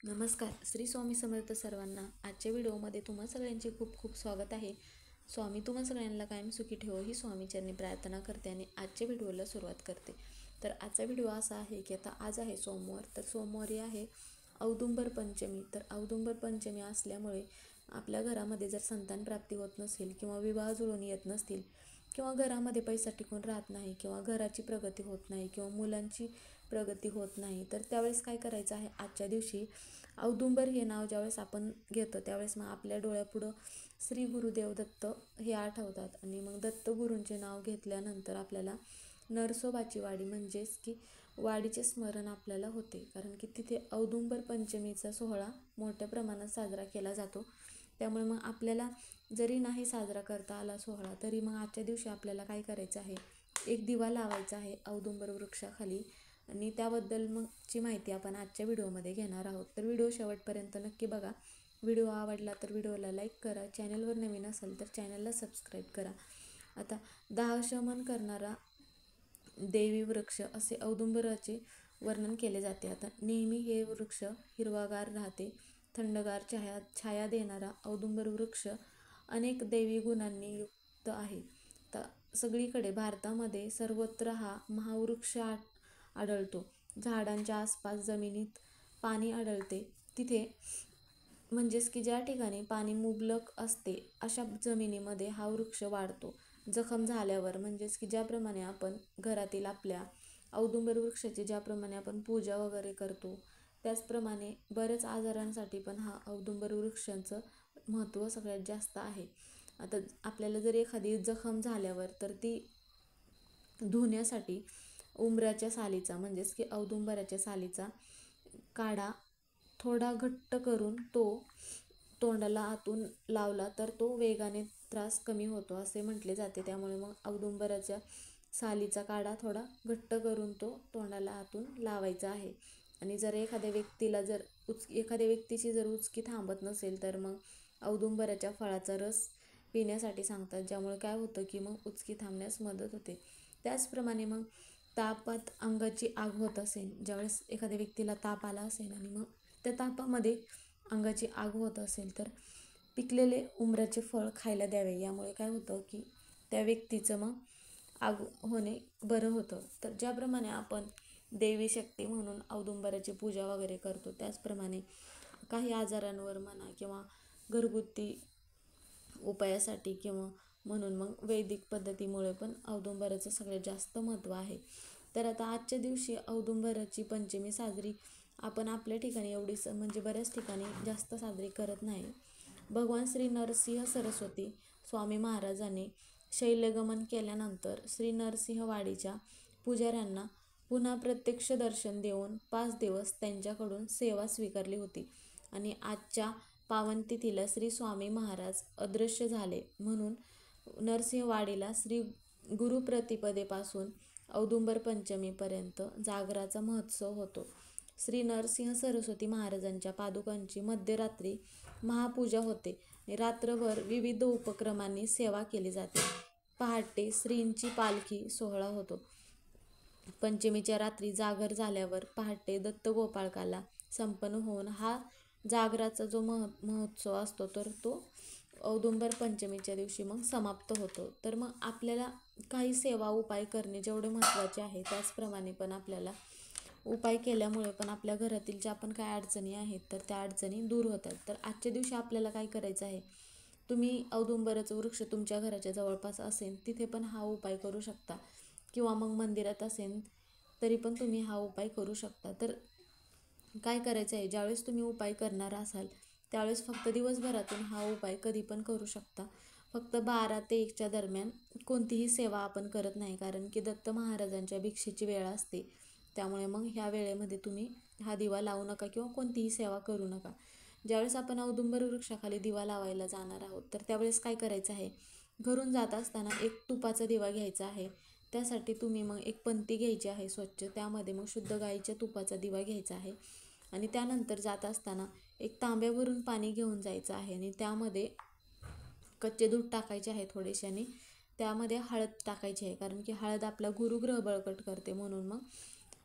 नमस्कार. श्री स्वामी समर्थ सर्वांना. आजच्या व्हिडिओमध्ये तुम्हा सगळ्यांचे खूप खूप स्वागत आहे. स्वामी तुम्हा सगळ्यांना कायम सुखी ठेवो ही स्वामीचरणी प्रार्थना करते आणि आजच्या व्हिडिओला सुरुवात करते. तर आजचा व्हिडिओ असा आहे की आता आज आहे सोमवार, तर सोमवारी आहे औदुंबर पंचमी. तर औदुंबर पंचमी असल्यामुळे आपल्या घरामध्ये जर संतान प्राप्ती होत नसेल किंवा विवाह जुळून येत नसतील किंवा घरामध्ये पैसा टिकून राहत नाही किंवा घराची प्रगती होत नाही किंवा मुलांची प्रगती होत नाही, तर त्यावेळेस काय करायचं आहे, आजच्या दिवशी औदुंबर हे नाव ज्यावेळेस आपण घेतो त्यावेळेस मग आपल्या डोळ्यापुढं श्री गुरुदेव दत्त हे आठवतात आणि मग दत्तगुरूंचे नाव घेतल्यानंतर आपल्याला नरसोबाची वाडी म्हणजेच की वाडीचे स्मरण आपल्याला होते, कारण की तिथे औदुंबर पंचमीचा सोहळा मोठ्या प्रमाणात साजरा केला जातो. त्यामुळे मग आपल्याला जरी नाही साजरा करता आला सोहळा तरी मग आजच्या दिवशी आपल्याला काय करायचं आहे, एक दिवा लावायचा आहे औदुंबर वृक्षाखाली आणि त्याबद्दल मगची माहिती आपण आजच्या व्हिडिओमध्ये घेणार आहोत. तर व्हिडिओ शेवटपर्यंत नक्की बघा. व्हिडिओ आवडला तर व्हिडिओला लाईक करा, चॅनलवर नवीन असेल तर चॅनलला सबस्क्राईब करा. आता 10 शमन करणारा देवी वृक्ष असे औदुंबराचे वर्णन केले जाते. आता नेहमी हे वृक्ष हिरवागार राहते. थंडगार छाया देणारा औदुंबर वृक्ष अनेक दैवी गुणांनी युक्त आहे. तर सगळीकडे भारतामध्ये सर्वत्र हा महावृक्ष आढळतो. झाडांच्या आसपास जमिनीत पाणी आढळते तिथे, म्हणजेच की ज्या ठिकाणी पाणी मुबलक असते अशा जमिनीमध्ये हा वृक्ष वाढतो. जखम झाल्यावर म्हणजेच की ज्याप्रमाणे आपण घरातील आपल्या औदुंबर वृक्षाची ज्याप्रमाणे आपण पूजा वगैरे करतो त्याचप्रमाणे बऱ्याच आजारांसाठी पण हा औदुंबर वृक्षांचं महत्त्व सगळ्यात जास्त आहे. आता आपल्याला जर एखादी जखम झाल्यावर तर ती धुण्यासाठी उंबराच्या सालीचा म्हणजेच की औदुंबराच्या सालीचा काढा थोडा घट्ट करून तो तोंडाला आतून लावला तर तो वेगाने त्रास कमी होतो असे म्हटले जाते. त्यामुळे मग औदुंबराच्या सालीचा काढा थोडा घट्ट करून तो तोंडाला आतून लावायचा आहे. आणि जर एखाद्या व्यक्तीची जर उचकी थांबत नसेल तर मग औदुंबराच्या फळाचा रस पिण्यासाठी सांगतात, ज्यामुळे काय होतं की मग उचकी थांबण्यास मदत होते. त्याचप्रमाणे मग तापात अंगाची आग होत असेल, ज्यावेळेस एखाद्या व्यक्तीला ताप आला असेल आणि मग त्या तापामध्ये अंगाची आग होत असेल तर पिकलेले उंबराचे फळ खायला द्यावे. यामुळे काय होतं की त्या व्यक्तीचं मग आग होणे बरं होतं. तर ज्याप्रमाणे आपण देवी शक्ती म्हणून औदुंबराची पूजा वगैरे करतो त्याचप्रमाणे काही आजारांवर म्हणा किंवा घरगुती उपायासाठी किंवा म्हणून मग वैदिक पद्धतीमुळे पण औदुंबराचं सगळ्यात जास्त महत्त्व आहे. तर आता आजच्या दिवशी औदुंबराची पंचमी साजरी आपण आपल्या ठिकाणी म्हणजे बऱ्याच ठिकाणी जास्त साजरी करत नाही. भगवान श्री नरसिंह सरस्वती स्वामी महाराजांनी शैल्यगमन केल्यानंतर श्री नरसिंह वाडीच्या पुजाऱ्यांना पुन्हा प्रत्यक्ष दर्शन देऊन 5 दिवस त्यांच्याकडून सेवा स्वीकारली होती आणि आजच्या पावनतिथीला श्री स्वामी महाराज अदृश्य झाले, म्हणून नरसिंहवाडीला श्री गुरुप्रतिपदेपासून औदुंबर पंचमीपर्यंत जागराचा महोत्सव होतो. श्री नरसिंह सरस्वती महाराजांच्या पादुकांची मध्यरात्री महापूजा होते आणि रात्रभर विविध उपक्रमांनी सेवा केली जाते. पहाटे श्रींची पालखी सोहळा होतो. पंचमीच्या रात्री जागर झाल्यावर पहाटे दत्तगोपाळकाला संपन्न होऊन हा जागराचा जो महोत्सव असतो तर तो औदुंबर पंचमीच्या दिवशी मग समाप्त होतो. तर मग आपल्याला काही सेवा उपाय करणे जेवढे महत्त्वाचे आहे त्याचप्रमाणे पण आपल्याला उपाय केल्यामुळे पण आपल्या घरातील ज्या पण काय अडचणी आहेत तर त्या अडचणी दूर होतात. तर आजच्या दिवशी आपल्याला काय करायचं आहे, तुम्ही औदुंबराचं वृक्ष तुमच्या घराच्या जवळपास असेल तिथे पण हा उपाय करू शकता किंवा मग मंदिरात असेल तरी पण तुम्ही हा उपाय करू शकता. तर काय करायचं आहे, ज्यावेळेस तुम्ही उपाय करणार असाल त्यावेळेस फक्त दिवसभरातून हा उपाय कधी पण करू शकता. फक्त 12 ते 1च्या दरम्यान कोणतीही सेवा आपण करत नाही, कारण की दत्त महाराजांच्या भिक्षेची वेळ असते. त्यामुळे मग ह्या वेळेमध्ये तुम्ही हा दिवा लावू नका किंवा कोणतीही सेवा करू नका. ज्यावेळेस आपण औदुंबर वृक्षाखाली दिवा लावायला जाणार आहोत तर त्यावेळेस काय करायचं आहे, घरून जात असताना एक तुपाचा दिवा घ्यायचा आहे. त्यासाठी तुम्ही मग एक पंती घ्यायची आहे स्वच्छ, त्यामध्ये मग शुद्ध गाईच्या तुपाचा दिवा घ्यायचा आहे आणि त्यानंतर जात असताना एक तांब्यावरून पाणी घेऊन जायचं आहे आणि त्यामध्ये कच्चे दूध टाकायचे आहे थोडेसे आणि त्यामध्ये हळद टाकायची आहे, कारण की हळद आपला गुरुग्रह बळकट करते. म्हणून मग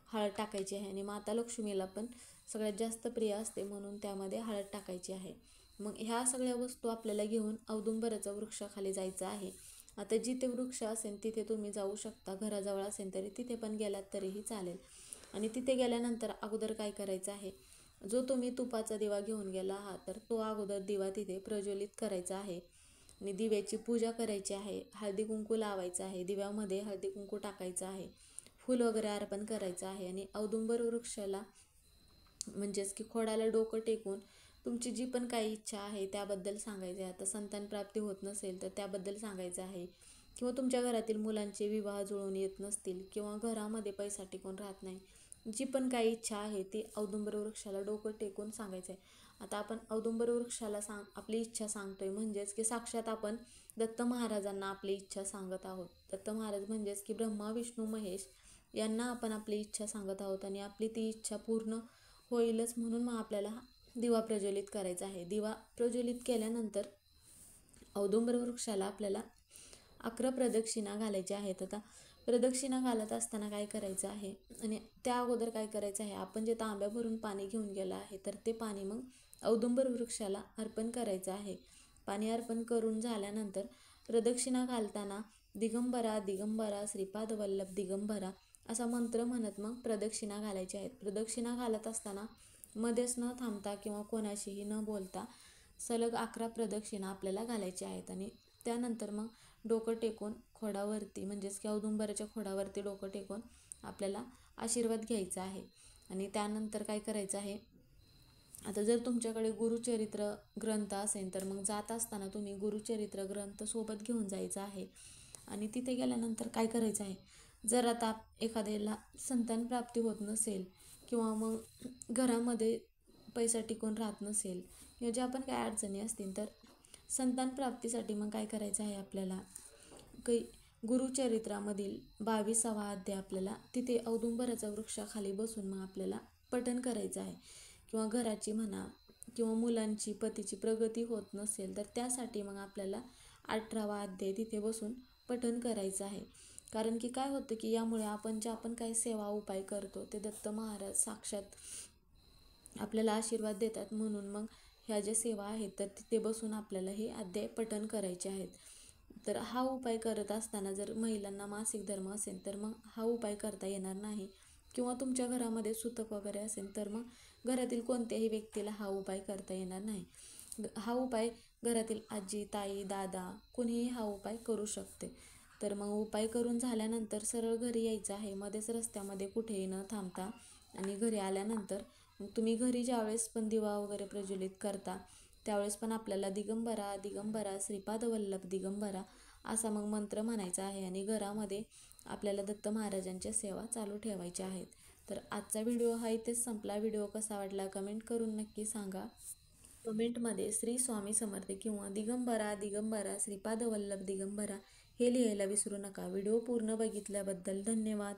हळद टाकायची आहे आणि माता लक्ष्मीला पण सगळ्यात जास्त प्रिय असते म्हणून त्यामध्ये हळद टाकायची आहे. मग ह्या सगळ्या वस्तू आपल्याला घेऊन औदुंबराच्या वृक्षाखाली जायचं आहे. आता जिथे वृक्ष असेल तिथे तुम्ही जाऊ शकता, घराजवळ असेल तरी तिथे पण गेलात तरीही चालेल. आणि तिथे गेल्यानंतर अगोदर काय करायचं आहे, जो तुम्ही तुपाचा दिवा घेऊन गेला आहात तर तो अगोदर दिवा तिथे प्रज्वलित करायचा आहे आणि दिव्याची पूजा करायची आहे. हळदी कुंकू लावायचं आहे, दिव्यामध्ये हळदी कुंकू टाकायचं आहे, फूल वगैरे अर्पण करायचं आहे आणि औदुंबर वृक्षाला म्हणजेच की खोडाला डोकं टेकून तुमची जी पण काही इच्छा आहे त्याबद्दल सांगायचं आहे. आता संतान प्राप्ती होत नसेल तर त्याबद्दल सांगायचं आहे, किंवा तुमच्या घरातील मुलांचे विवाह जुळून येत नसतील किंवा घरामध्ये पैसा टिकून राहत नाही, जी पण काही इच्छा आहे ती औदुंबर वृक्षाला डोकं टेकून सांगायचं आहे. आता आपण औदुंबर वृक्षाला आपली इच्छा सांगतोय म्हणजेच की साक्षात आपण दत्त महाराजांना आपली इच्छा सांगत आहोत. दत्त महाराज म्हणजेच की ब्रह्मा विष्णू महेश यांना आपण आपली इच्छा सांगत आहोत आणि आपली ती इच्छा पूर्ण होईलच म्हणून मग आपल्याला दिवा प्रज्वलित करायचा आहे. दिवा प्रज्वलित केल्यानंतर औदुंबर वृक्षाला आपल्याला 11 प्रदक्षिणा घालायच्या आहेत. आता प्रदक्षिणा घालत असताना काय करायचं आहे आणि त्या अगोदर काय करायचं आहे, आपण जे तांब्या भरून पाणी घेऊन गेलं आहे तर ते पाणी मग औदुंबर वृक्षाला अर्पण करायचं आहे. पाणी अर्पण करून झाल्यानंतर प्रदक्षिणा घालताना दिगंबरा दिगंबरा श्रीपाद वल्लभ दिगंबरा असा मंत्र म्हणत मग प्रदक्षिणा घालायची आहेत. प्रदक्षिणा घालत असताना मध्येच न थांबता किंवा कोणाशीही न बोलता सलग 11 प्रदक्षिणा आपल्याला घालायच्या आहेत आणि त्यानंतर मग डोकं टेकून खोडावरती म्हणजेच की औदुंबराच्या खोडावरती डोकं टेकून आपल्याला आशीर्वाद घ्यायचा आहे. आणि त्यानंतर काय करायचं आहे, आता जर तुमच्याकडे गुरुचरित्र ग्रंथ असेल तर मग जात असताना तुम्ही गुरुचरित्र ग्रंथ सोबत घेऊन जायचं आहे. आणि तिथे गेल्यानंतर काय करायचं आहे, जर आता एखाद्याला संतान प्राप्ती होत नसेल किंवा मग घरामध्ये पैसा टिकून राहत नसेल किंवा ज्या पण काय अडचणी असतील तर संतान प्राप्तीसाठी मग काय करायचं आहे, आपल्याला काही गुरुचरित्रामधील 22वा अध्याय आपल्याला तिथे औदुंबराच्या वृक्षाखाली बसून मग आपल्याला पठण करायचं आहे. किंवा घराची म्हणा किंवा मुलांची पतीची प्रगती होत नसेल तर त्यासाठी मग आपल्याला 18वा अध्याय तिथे बसून पठण करायचं आहे. कारण की काय होतं की यामुळे आपण ज्या पण काही सेवा उपाय करतो ते दत्त महाराज साक्षात आपल्याला आशीर्वाद देतात. म्हणून मग ह्या ज्या सेवा आहेत तर तिथे बसून आपल्याला हे अध्याय पठण करायचे आहेत. तर हा उपाय करत असताना जर महिलांना मासिक धर्म असेल तर मग हा उपाय करता येणार नाही, किंवा तुमच्या घरामध्ये सुतक वगैरे असेल तर मग घरातील कोणत्याही व्यक्तीला हा उपाय करता येणार नाही. हा उपाय घरातील आजी ताई दादा कुणीही हा उपाय करू शकते. तर मग उपाय करून झाल्यानंतर सरळ घरी यायचं आहे, मध्येच रस्त्यामध्ये कुठेही न थांबता. आणि घरी आल्यानंतर मग तुम्ही घरी ज्यावेळेस पण दिवा वगैरे प्रज्वलित करता त्यावेळेस पण आपल्याला दिगंबरा दिगंबरा श्रीपाद वल्लभ दिगंबरा असा मग मंत्र म्हणायचा आहे आणि घरामध्ये आपल्याला दत्त महाराजांच्या सेवा चालू ठेवायच्या आहेत. तर आजचा व्हिडिओ हा इथेच संपला. व्हिडिओ कसा वाटला कमेंट करून नक्की सांगा. कमेंटमध्ये श्री स्वामी समर्थ किंवा दिगंबरा दिगंबरा श्रीपाद वल्लभ दिगंबरा हे लिहायला विसरू नका. व्हिडिओ पूर्ण बघितल्याबद्दल धन्यवाद.